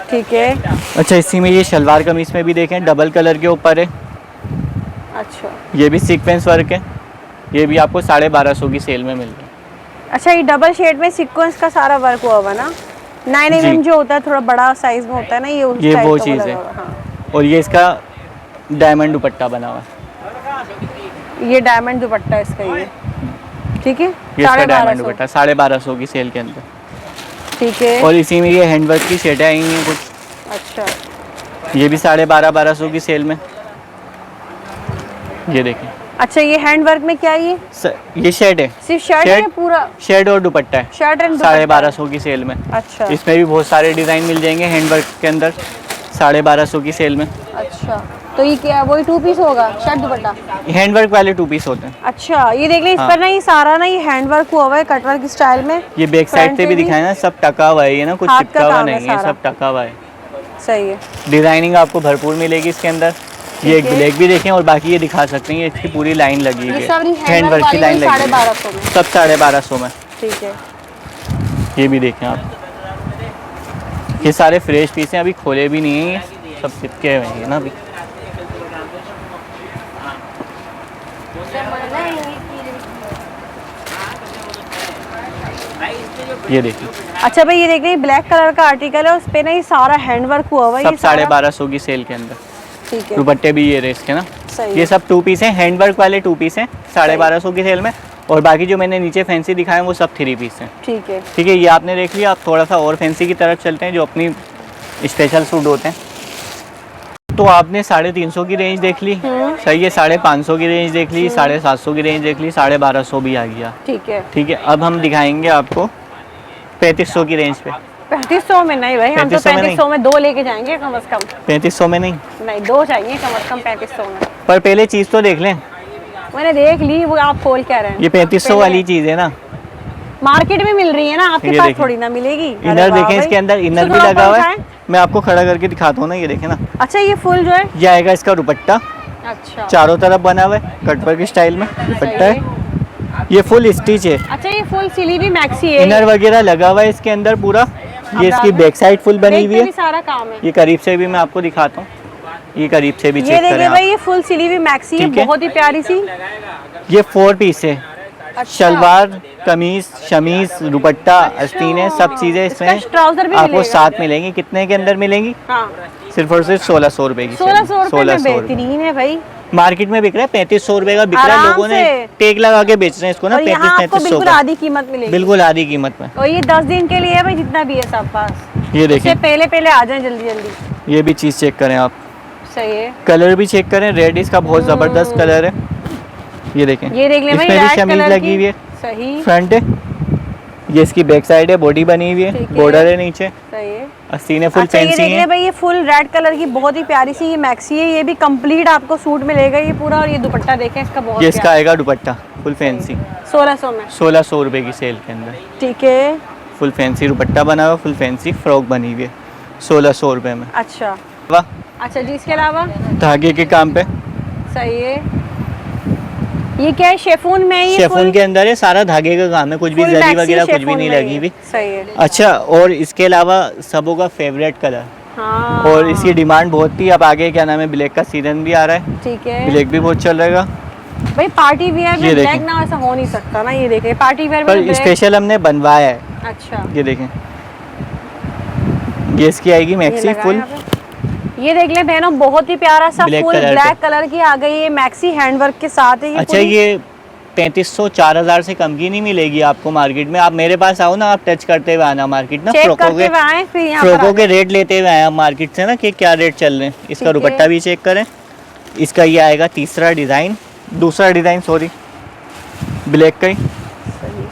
ठीक है। अच्छा इसी में ये शलवार कमीज में भी देखें, डबल कलर के ऊपर है। अच्छा ये भी सीक्वेंस वर्क है, ये भी आपको 1250 की सेल में मिल रहा है। अच्छा ये डबल शेड में सीक्वेंस का सारा वर्क हुआ हुआ ना, 9 mm जो होता है थोड़ा बड़ा साइज में होता है ना, ये वो चीज़ है। हाँ। और ये इसका डायमंड दुपट्टा बना हुआ है, ये डायमंड दुपट्टा है इसका ये। ठीक है। ये इसका डायमंड दुपट्टा 1250 की सेल के अंदर। ठीक है। और इसी में ये हैंडवर्क की शेडें आई हैं कुछ। अच्छा ये भी 1250 की सेल में, ये देखें। अच्छा ये हैंडवर्क में क्या है ये शेड है, सिर्फ शर्ट है पूरा? शेड और दुपट्टा है, शर्ट एंड 1250 की सेल में। अच्छा इसमें भी बहुत सारे डिज़ाइन मिल जाएंगे हैंडवर्क के अंदर 1250 की सेल में। अच्छा तो ये क्या वही 2 पीस होगा, शर्ट दुपट्टा? हैंडवर्क वाले 2 पीस होते हैं। अच्छा ये देख लें इस पर ना ये सारा ना ये हैंडवर्क हुआ हुआ है कटवर्क स्टाइल में। ये बैक साइड से भी दिखाया ना, सब टका हुआ है, ये ना कुछ चिपका हुआ नहीं है, सब टका हुआ है। सही है। डिजाइनिंग आपको भरपूर मिलेगी इसके अंदर। ये एक ब्लैक भी देखें और बाकी ये दिखा सकते हैं, ये इसकी पूरी लाइन लगी है, हैंडवर्क की लाइन लगी है, 1250 में, सब 1250 में। ठीक है। ये भी देखें आप, ये सारे फ्रेश पीस हैं, अभी खोले भी नहीं हैं, सब चिपके हुए हैं ना अभी। ये देखिए। अच्छा भाई ये देख रहे हैं ब्लैक कलर का आर्टिकल है, उस पे ना ये सारा हैंडवर्क हुआ हुआ है, सब 1250 की सेल के अंदर। ठीक है। दुपट्टे भी ये रेस के ना, ये सब 2 पीस हैं, हैंडवर्क वाले 2 पीस हैं 1250 की सेल में। और बाकी जो मैंने नीचे फैंसी दिखाए वो सब 3 पीस हैं। ठीक है। ठीक है, ये आपने देख लिया। आप थोड़ा सा और फैंसी की तरफ चलते हैं, जो अपनी स्पेशल सूट होते हैं। तो आपने 350 की रेंज देख ली, सही है, 550 की रेंज देख ली, 750 की रेंज देख ली, 1250 भी आ गया। ठीक है। ठीक है, अब हम दिखाएंगे आपको 3500 की रेंज पे। 3500 में नहीं भाई, हम तो 3500 में 2 लेके जाएंगे कम से कम। 3500 में नहीं, 2 चाहिए कम से कम 3500 में। पर पहले चीज़ तो देख लें। मैंने देख ली, वो आप खोल क्या रहे हैं? ये 3500 वाली चीज़ है ना, मार्केट में मिल रही है ना, आपके ये पास देखिए। थोड़ी ना मिलेगी। इनर देखें, इसके अंदर इनर भी लगा हुआ है। मैं आपको खड़ा करके दिखाता हूँ ना, ये देखें ना। अच्छा ये फुल जो है, ये आएगा इसका दुपट्टा, अच्छा चारों तरफ बना हुआ है कटवर्क स्टाइल में दुपट्टा है। ये फुल स्टिच है, अच्छा ये फुल सिली भी मैक्सी है, इनर वगैरह लगा हुआ है इसके अंदर पूरा। ये इसकी बैक साइड फुल बनी हुई भी है। सारा काम है। ये करीब से भी मैं आपको दिखाता हूँ, ये करीब से भी ये चेक देखिए करें भाई, आप। ये फुल सिली भी मैक्सी है, ठीक है। बहुत ही प्यारी सी। ये 4 पीस है, अच्छा। शलवार, कमीज, शमीज, दुपट्टा, आस्तीनें, सब चीजें इसमें इसका ट्राउजर भी आपको मिलेगा। साथ मिलेंगी। कितने के अंदर मिलेंगी? हाँ सिर्फ और सिर्फ 1600 रुपए की। 1600 रुपए में 1600 रुपए। बेहतरीन है भाई। मार्केट में बिक रहा है 3500 रुपए का बिक रहा है, आराम लोगों ने से। टेक लगा के बेच रहे हैं इसको ना, और यहाँ 3500 आपको बिल्कुल का, आधी कीमत मिलेगी, बिल्कुल आधी कीमत में। और ये 10 दिन के लिए है भाई, जितना भी है सब पास। ये देखें, उससे पहले पहले आ जाएं जल्दी जल्दी। ये भी चीज चेक करें आप, सही है। कलर भी चेक करें, रेड इसका बहुत जबरदस्त कलर है। ये देखें, ये देख ले भाई, इसमें भी रेड शमीज कलर लगी हुई है, सही फ्रंट है। ये इसकी बैक साइड है, बॉडी बनी हुई है, ठीक है। बॉर्डर है नीचे, सही है। आस्तीनें फुल अच्छा ये फैंसी देख ले है। भाई, ये फुल रेड कलर की बहुत ही प्यारी सी ये मैक्सी है, ये भी कंप्लीट आपको सूट मिलेगा ये पूरा। और ये दुपट्टा देखें इसका, बहुत ये इसका आएगा दुपट्टा फुल फैंसी, 1600 में। 1600 रुपए की सेल के अंदर ठीक है। फुल फैंसी दुपट्टा बना हुआ, फुल फैंसी फ्रॉक बनी हुई है 1600 रुपए में। अच्छा वाह, अच्छा जी, इसके अलावा धागे के काम पे सही है। ये क्या है, शेफून में? ये शेफून के अंदर है, सारा धागे का काम है, कुछ भी जरी वगैरह कुछ भी नहीं लगी हुई। सही है। अच्छा, और इसके अलावा सबों का फेवरेट कलर, हाँ और इसकी डिमांड बहुत थी, अब आगे क्या नाम है, ब्लैक का सीजन भी आ रहा है, ठीक है ब्लैक भी बहुत चल रहेगा। भाई। पार्टी वियर में ये ब्लैक देखें। ना ऐसा हो नहीं सकता ना, ये देखें पार्टी वियर में पर ब्लैक। स्पेशल हमने बनवाया है। अच्छा ये देखें, ये इसकी आएगी ये मैक्सी लगा फुल। यहाँ पे। ये देख ले बहनों, बहुत ही प्यारा सा black full colour black colour की आ गई है, मैक्सी हैंडवर्क के साथ है ये अच्छा, पूरी। ये 3500 4000 से कम की नहीं मिलेगी आपको मार्केट में। आप मेरे पास आओ ना, आप टच करते हुए आना मार्केट ना, चेक फ्रॉकों करते के हुए आए फिर यहाँ पर फ्रॉकों आ के रेट लेते हुए आए आप मार्केट से ना, कि क्या रेट चल रहे हैं। इसका ठीक है। दुपट्टा भी चेक करें, इसका ये आएगा दूसरा डिज़ाइन सॉरी, ब्लैक का ही। सही।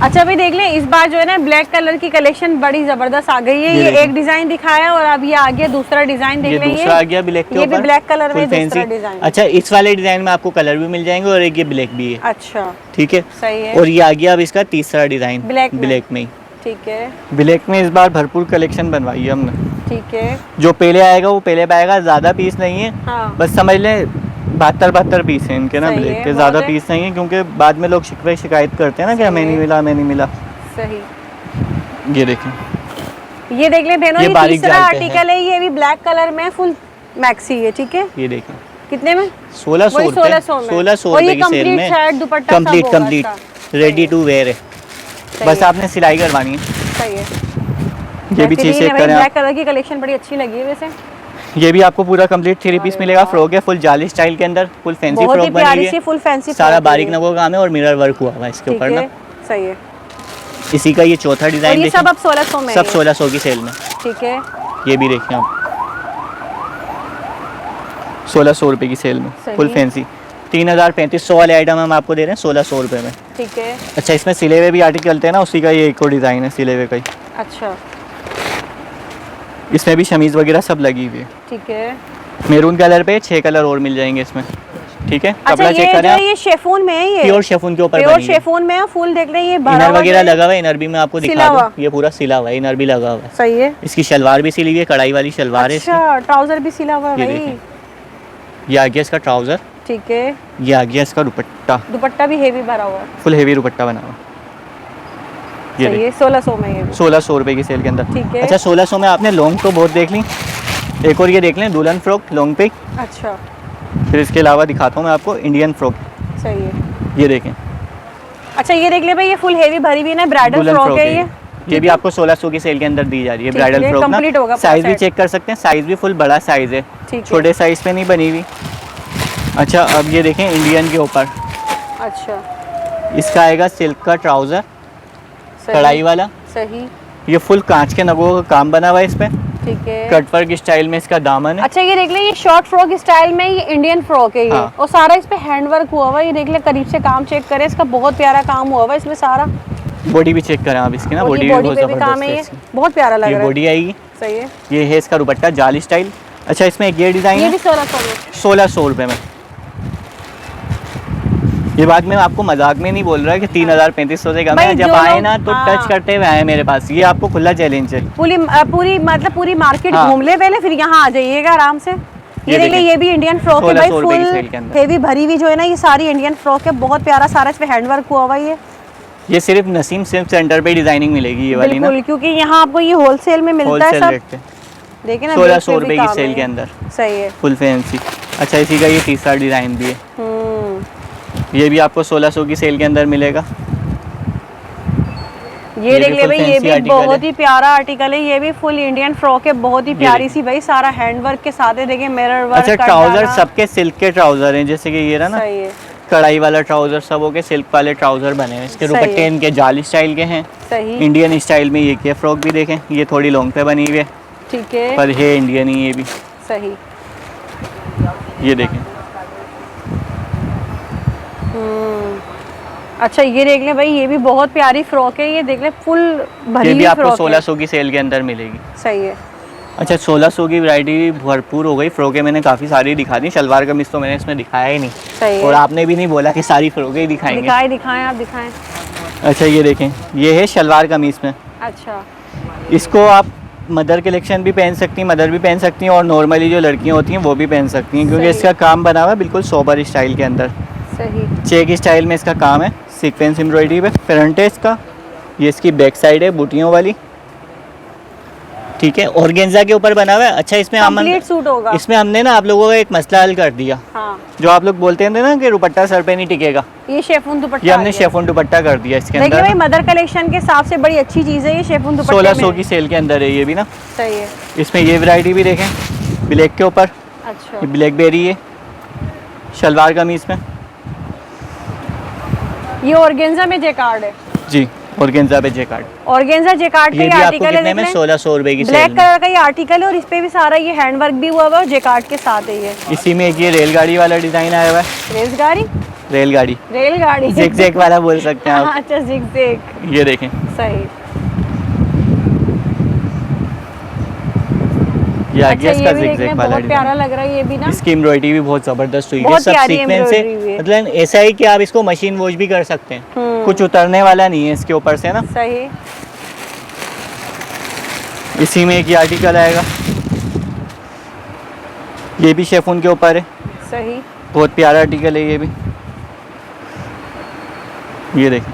अच्छा भाई देख ले, इस बार जो है ना ब्लैक कलर की कलेक्शन बड़ी जबरदस्त आ गई है। ये ये देखिए। एक डिजाइन दिखाया और अब ये आ गया दूसरा डिजाइन, देख ये ले दूसरा आ गया ब्लैक के ये भी ऊपर, ब्लैक कलर में full दूसरा fancy। डिजाइन। अच्छा, इस वाले डिजाइन में आपको कलर भी मिल जाएंगे और एक ये ब्लैक भी है, अच्छा ठीक है। सही है। और ये आ गया अब इसका तीसरा डिजाइन ब्लैक में। ब्लैक में ही। ठीक है ब्लैक में इस बार भरपूर कलेक्शन बनवाई है हमने। ठीक है। जो पहले आएगा वो पहले पाएगा, ज्यादा पीस नहीं है, हाँ बस समझ लें 72 पीस है इनके ना सही ब्लैक है, के, बहुत ज्यादा है। पीस नहीं है, क्योंकि बाद में लोग शिकायत करते हैं ना कि हमें नहीं मिला हमें नहीं मिला। सही। ये देखें, ये देख ले बहनों, ये ये बारीक तीसरा जाल पे आर्टिकल है, ये भी ब्लैक कलर में फुल मैक्सी है, ठीक है। ये देखें, कितने में? 1600 वही रुपए, 1600 में। 1600 और ये रुपए की सेल complete में shirt, दुपट्टा सब कंप्लीट होगा कंप्लीट इसका। रेडी टू वेयर है, सही बस है। आपने सिलाई करवानी है। सही है। ये भी चीज चेक करें ब्लैक आप, कलर की कलेक्शन बड़ी अच्छी लगी है वैसे, ये भी आपको पूरा कंप्लीट 3 पीस मिलेगा। फ्रॉक है फुल जाली स्टाइल के अंदर, फुल फैंसी बहुत ही फ्रॉक बनी प्यारी हुई सी है, फुल फैंसी सारा बारीक नगों का काम है और मिरर वर्क हुआ हुआ है इसके ठीक ऊपर ना। है। सही है। इसी का ये चौथा और डिजाइन ये सब अब 1600 में सब है। 1600 की सेल में। ठीक है। ये भी देखिए आप, 1600 रुपए की सेल में सही। Full fancy. 3500 वाले आइटम हम आपको दे रहे हैं 1600 रुपए में। ठीक है। अच्छा, इसमें सिले हुए भी आर्टिकल चलते हैं ना, उसी का ये एक और डिज़ाइन है सिले हुए का ही। अच्छा इसमें भी शमीज वगैरह सब लगी हुई है। ठीक है। मैरून कलर पे 6 कलर और मिल जाएंगे इसमें, ठीक है। अच्छा कपड़ा चेक ये करें जो आप, ये शेफून में है, ये प्योर शेफून के ऊपर प्योर बनी हुई है। शेफून में है, फुल देख रहे हैं ये भरा इनर हुआ वगैरह जो है। लगा हुआ है, इनर भी मैं आपको सिला दिखा हुआ। दूं, ये पूरा सिला हुआ है, इनर भी लगा हुआ है। सही है। इसकी शलवार भी सिली हुई है, कढ़ाई वाली शलवार है अच्छा ट्राउजर भी सिला हुआ है ये भाई। देखें। ये आ गया इसका ट्राउजर, ठीक है। ये आ गया इसका दुपट्टा, दुपट्टा भी हेवी भरा हुआ है। फुल हेवी दुपट्टा बना हुआ। ये सही है। 1600 में ये भी। 1600 रुपए की सेल के अंदर। ठीक है। अच्छा, 1600 में आपने लॉन्ग तो बहुत देख ली, एक और ये देख लें दुल्हन फ्रॉक लॉन्ग पे। अच्छा फिर इसके अलावा दिखाता हूँ मैं आपको इंडियन फ्रॉक, सही है। ये देखें अच्छा ये देख ले भाई, ये फुल हेवी भरी हुई है ना, ब्राइडल दुल्हन फ्रॉक फ्रॉक है है ये भी आपको 1600 की सेल के अंदर दी जा रही है। ठीक है, ब्राइडल फ्रॉक complete होगा ना, पूरा साइज भी set। चेक कर सकते हैं, साइज भी फुल बड़ा साइज है, ठीक है। छोटे साइज पे नहीं बनी हुई। अच्छा, अब ये देखें इंडियन के ऊपर, अच्छा इसका आएगा सिल्क का ट्राउजर, सही। कढ़ाई वाला, सही। ये फुल कांच के नगों का काम बना हुआ है इस पे, ठीक है। कटवर्क स्टाइल में इसका दामन है। अच्छा ये देख ले, ये शॉर्ट फ्रॉक स्टाइल में ये इंडियन फ्रॉक है ये। हाँ। और सारा इस पे हैंडवर्क हुआ हुआ है, ये देख ले करीब से काम चेक करें, इसका बहुत प्यारा काम हुआ हुआ है इसमें सारा। बॉडी भी चेक करें आप इसकी ना, और बॉडी ये भी बॉडी बहुत पे भी काम है, ये जबरदस्त है बहुत प्यारा लग इसकी। ये रहा है। बॉडी आएगी, सही है। ये है इसका दुपट्टा जाली स्टाइल। अच्छा, इसमें एक ये डिजाइन ये है भी 1600 में। 1600 रुपए में, ये बात मैं आपको मजाक में नहीं बोल रहा कि 3,000-3,500 से कम भाई है। जब जो आए लोग- ना तो हाँ। टच करते हुए आए मेरे पास, ये आपको खुला चैलेंज है। पूरी मार्केट हाँ। घूम ले पहले, फिर यहाँ आ जाइएगा आराम से। ये देख ले, ये भी इंडियन फ्रॉक है भाई, 1600 रुपए की सेल के फुल अंदर। हेवी भरी हुई जो है ना, ये सारी इंडियन फ्रॉक है, बहुत प्यारा सारा इस पे हैंडवर्क हुआ हुआ है। ये सिर्फ नसीम सिल्क सेंटर पे डिजाइनिंग मिलेगी ये वाली ना, बिल्कुल, क्योंकि यहाँ आपको ये होलसेल में मिलता है होलसेल सब। रेट पे। देखिए ना, 1600 बेच पे भी रुपए की काम सेल है के ये। अंदर सही है। Full fancy. अच्छा, इसी का ये तीसरा डिज़ाइन भी है, ये भी आपको 1600 की सेल के अंदर मिलेगा। ये देख भी ले full भाई, ये fancy भी article बहुत है। ही प्यारा आर्टिकल है, ये भी फुल इंडियन फ्रॉक है, बहुत ही प्यारी सी भाई, सारा हैंडवर्क के साथ है। देखिए मिरर वर्क। अच्छा, ट्राउजर सबके सिल्क के ट्राउजर हैं, जैसे कि ये रहा ना सही है। कढ़ाई वाला ट्राउजर, सब हो के सिल्क वाले ट्राउजर बने हैं। इसके सही दुपट्टे है। इनके जाली स्टाइल के हैं, सही। इंडियन स्टाइल में। ये क्या फ्रॉक भी देखें, ये थोड़ी लॉन्ग पे बनी हुई है, ठीक है। पर है इंडियन ही ये भी। सही। ये देखें, अच्छा, ये देख ले भाई, ये भी बहुत प्यारी फ्रॉक है, ये देख ले फुल भरी ये भी हुई आपको फ्रॉक है। 1600 की सेल के अंदर मिलेगी। सही है। अच्छा, 1600 की वैरायटी भरपूर हो गई। फ्रॉकें मैंने काफ़ी सारी दिखा दी, शलवार कमीज तो मैंने इसमें दिखाया ही नहीं। सही और है। आपने भी नहीं बोला कि सारी फ्रॉकें ही दिखाएंगे। दिखाएं आप दिखाएं। अच्छा, ये देखें, ये है शलवार कमीज में। अच्छा। इसको आप मदर कलेक्शन भी पहन सकती हैं, मदर भी पहन सकती हैं, और नॉर्मली जो लड़कियां होती हैं वो भी पहन सकती हैं, क्योंकि सही। इसका काम बना हुआ है बिल्कुल सोबर स्टाइल के अंदर। सही। चेक स्टाइल में इसका काम है, सीक्वेंस एम्ब्रॉयडरी पे। फ्रंट है इसका, ये इसकी बैक साइड है बूटियों वाली, ठीक है, ऑर्गेन्जा के ऊपर बना हुआ है। अच्छा, इसमें कंप्लीट सूट होगा। इसमें हमने ना आप लोगों का एक मसला हल कर दिया। हाँ। जो आप लोग बोलते थे ना कि दुपट्टा सर पे नहीं टिकेगा, ये शेफून दुपट्टा ये आ हमने गया। शेफोन दुपट्टा कर दिया इसके देखिए भाई, अंदर। मदर कलेक्शन के हिसाब से बड़ी अच्छी चीज़ है ये शेफून दुपट्टे 1600 में। की सेल के अंदर है ये भी ना। सही है। इसमें ये वैरायटी भी देखें, ब्लैक के ऊपर, अच्छा। ये ब्लैकबेरी है शलवार कमीज में। ये ऑर्गेन्जा में जेकार्ड है। जी, ऑर्गेन्जा पे जेकार्ड। ऑर्गेन्जा जेकार्ड का ये ये भी आपको आर्टिकल है, कितने में? देख लें। 1600 रुपए की ब्लैक सेल में। कलर का ये आर्टिकल है, और इस पे भी सारा ये हैंडवर्क भी हुआ हुआ है, और जेकार्ड के साथ है ये। इसी में एक ये रेलगाड़ी वाला डिजाइन आया हुआ है। रेलगाड़ी। रेलगाड़ी जिग जैग वाला बोल सकते हैं आप। अच्छा, जिग। ये देखें, सही। ये आ अच्छा, गया इसका ये भी जिग देख जैग लें, वाला बहुत प्यारा डिजाइन। लग रहा है ये भी ना। इसकी एम्ब्रॉयडरी भी बहुत जबरदस्त हुई है, बहुत सब प्यारी सीक्वेंस embroidery हुई है। है। मतलब ऐसा है कि आप इसको मशीन वॉश भी कर सकते हैं, कुछ उतरने वाला नहीं है इसके ऊपर से ना। सही। इसी में एक ये आर्टिकल आएगा, ये भी शेफून के ऊपर है, सही। बहुत प्यारा आर्टिकल है ये भी। ये देखें,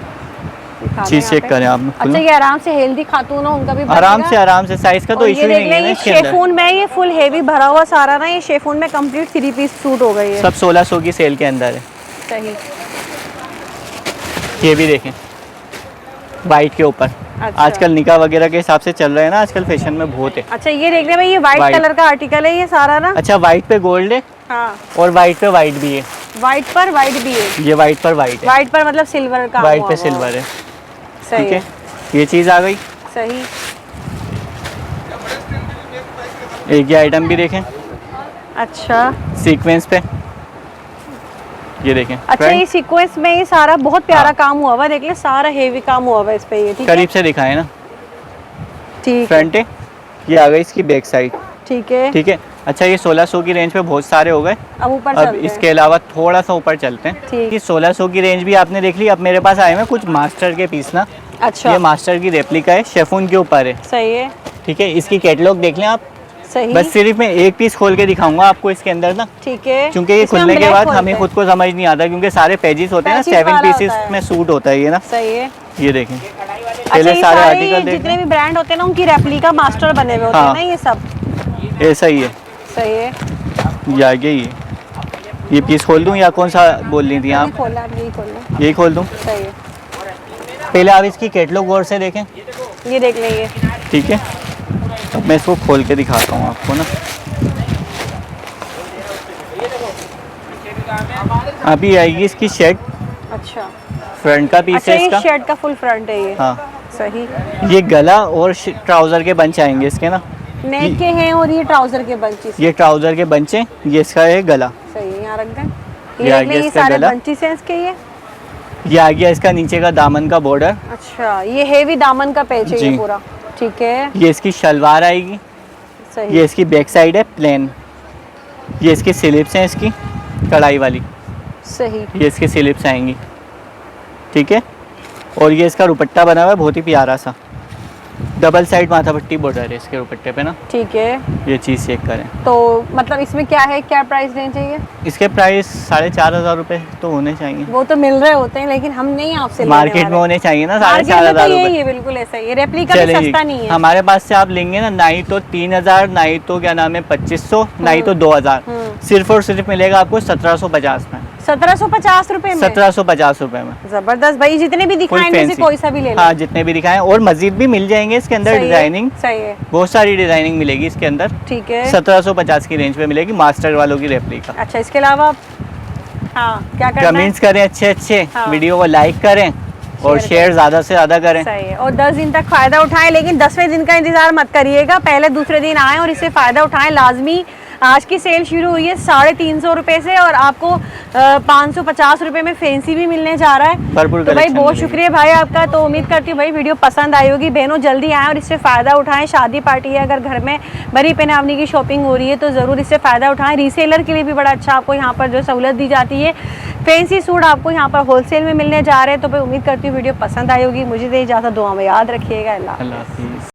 दिखा चीज दें चेक यहाँ पे। करें आप। अच्छा, ये आराम से हेल्दी खातून हो उनका भी आराम बनेगा। आराम से साइज का तो और इशू ये ही देख नहीं लें, है ना ये इसके अंदर। शेफून में ये फुल हेवी भरा हुआ सारा ना, ये शेफून में कंप्लीट 3 पीस सूट हो गई है। सब 1600 की सेल के अंदर है। सही। ये भी देखें, वाइट के ऊपर। अच्छा। आजकल निकाह वगैरह के हिसाब से चल रहा है ना, आजकल फैशन में बहुत है। अच्छा, ये देख ले भाई, ये व्हाइट White। कलर का आर्टिकल है ये सारा ना। अच्छा, वाइट पे गोल्ड है हाँ। और वाइट पे वाइट भी है। व्हाइट पर व्हाइट भी है। ये वाइट पर वाइट है, व्हाइट पर मतलब सिल्वर का। वाइट पे सिल्वर है। सही ठीक है। है, ये चीज़ आ गई। सही। एक ये आइटम भी देखें, अच्छा। सीक्वेंस पे, ये देखें। अच्छा, फ्रंट ये सीक्वेंस में ये सारा बहुत प्यारा हाँ। काम हुआ हुआ है, देख ले सारा हेवी काम हुआ हुआ है इस पे, ये ठीक है। करीब से दिखाए ना। ठीक है। फ्रंट है, ये आ गई इसकी बैक साइड, ठीक है। ठीक है। अच्छा, ये 1600 की रेंज पे बहुत सारे हो गए। अब ऊपर अब चलते इसके हैं। अलावा थोड़ा सा ऊपर चलते हैं ठीक। कि 1600 की रेंज भी आपने देख ली। अब मेरे पास आए हैं कुछ मास्टर के पीस ना। अच्छा। ये मास्टर की रेप्लिका है, शेफून के ऊपर है, सही है। ठीक है। इसकी कैटलॉग देख लें आप। सही। बस सिर्फ मैं एक पीस खोल के दिखाऊंगा आपको इसके अंदर ना, ठीक है। क्योंकि ये इसमें हम खुलने के black बाद खोलते हमें हैं। खुद को समझ नहीं आता, क्योंकि सारे पेजेस होते हैं ना, Patches 7 वाला पीसेस होता है। में सूट होता है ये ना। सही है। ये देखें, अच्छा, पहले ये सारे सारे आर्टिकल देख जितने लें। भी ब्रांड होते हैं ना, उनकी रेप्लिका मास्टर बने हुए होते हैं हाँ। ना, ये सब। ऐसा ही है। सही है। ये आगे ही है। ये पीस खोल दूं या कौन सा बोल रही थी आप? नहीं खोलना, अब यही खोलना। यही खोल दूं? सही है। पहले आप इसकी कैटलॉग गौर से देखें, ये देख लेंगे। ठीक है। अब मैं इसको खोल के दिखाता हूँ आपको ना। अभी आएगी इसकी शर्ट, अच्छा। फ्रंट का पीस अच्छा, है ये इसका। शर्ट का फुल फ्रंट है ये। हाँ, सही। ये गला और ट्राउजर के बंच आएंगे इसके ना। नेक के हैं और ये ट्राउजर के बंचेस। ये ट्राउजर के बंच हैं, ये इसका है गला। सही है, यहाँ रख दें। ये ये आ देख गया ले, ये इसका सारे गला। बंचेस हैं इसके ये। आ गया इसका नीचे का दामन का बॉर्डर। अच्छा, ये हेवी दामन का पेच है ये जी। पूरा। ठीक है। ये इसकी शलवार आएगी। सही। ये इसकी बैक साइड है प्लेन। ये इसकी स्लीव्स हैं इसकी कढ़ाई वाली। सही। ये इसकी स्लिप्स आएंगी, ठीक है। और ये इसका दुपट्टा बना हुआ है बहुत ही प्यारा सा, डबल साइड माथा पट्टी बॉर्डर है इसके दुपट्टे पे ना। ठीक है, ये चीज़ चेक करें। तो मतलब इसमें क्या है, क्या प्राइस रेंज चाहिए? इसके प्राइस 4,500 रुपये तो होने चाहिए। वो तो मिल रहे होते हैं लेकिन हम नहीं आपसे मार्केट में होने चाहिए ना 4,500 रुपए। रुपये। बिल्कुल ऐसा ही, रेप्लिका भी सस्ता नहीं है। हमारे पास से आप लेंगे ना, ना ही तो 3,000, ना ही तो क्या नाम है 2,500, ना ही तो 2,000, सिर्फ और सिर्फ मिलेगा आपको 1750 में। 1750 रुपए में? 1750 रुपए में। जबरदस्त भाई, जितने भी दिखाएं इनमें से कोई सा भी ले लो। हाँ, जितने भी दिखाएं, और मजीद भी मिल जाएंगे इसके अंदर डिजाइनिंग। सही है, बहुत सारी डिजाइनिंग मिलेगी इसके अंदर। ठीक है, 1750 की रेंज में मिलेगी, मास्टर वालों की रेप्लिका। अच्छा, इसके अलावा हाँ क्या करना है? कमेंट्स करें अच्छे, हाँ। वीडियो को लाइक करें और शेयर ज्यादा से ज्यादा करें। सही है, और 10 दिन तक फायदा उठाएं, लेकिन 10वें दिन का इंतजार मत करिएगा, पहले दूसरे दिन आएं और इससे फायदा उठाएं लाजमी। आज की सेल शुरू हुई है 350 रुपए से और आपको 550 रुपए में फैंसी भी मिलने जा रहा है। तो भाई बहुत शुक्रिया भाई आपका। तो उम्मीद करती हूँ भाई वीडियो पसंद आई होगी। बहनों जल्दी आएँ और इससे फ़ायदा उठाएं। शादी पार्टी है, अगर घर में बड़ी पहनावनी की शॉपिंग हो रही है तो ज़रूर इससे फ़ायदा उठाएं। रीसेलर के लिए भी बड़ा अच्छा आपको यहाँ पर जो सहूलत दी जाती है। फैंसी सूट आपको यहाँ पर होलसेल में मिलने जा रहे हैं। तो भाई उम्मीद करती हूँ वीडियो पसंद आई होगी। मुझे दे इजाज़त, दुआ में याद रखिएगा। अल्लाह हाफ़िज़।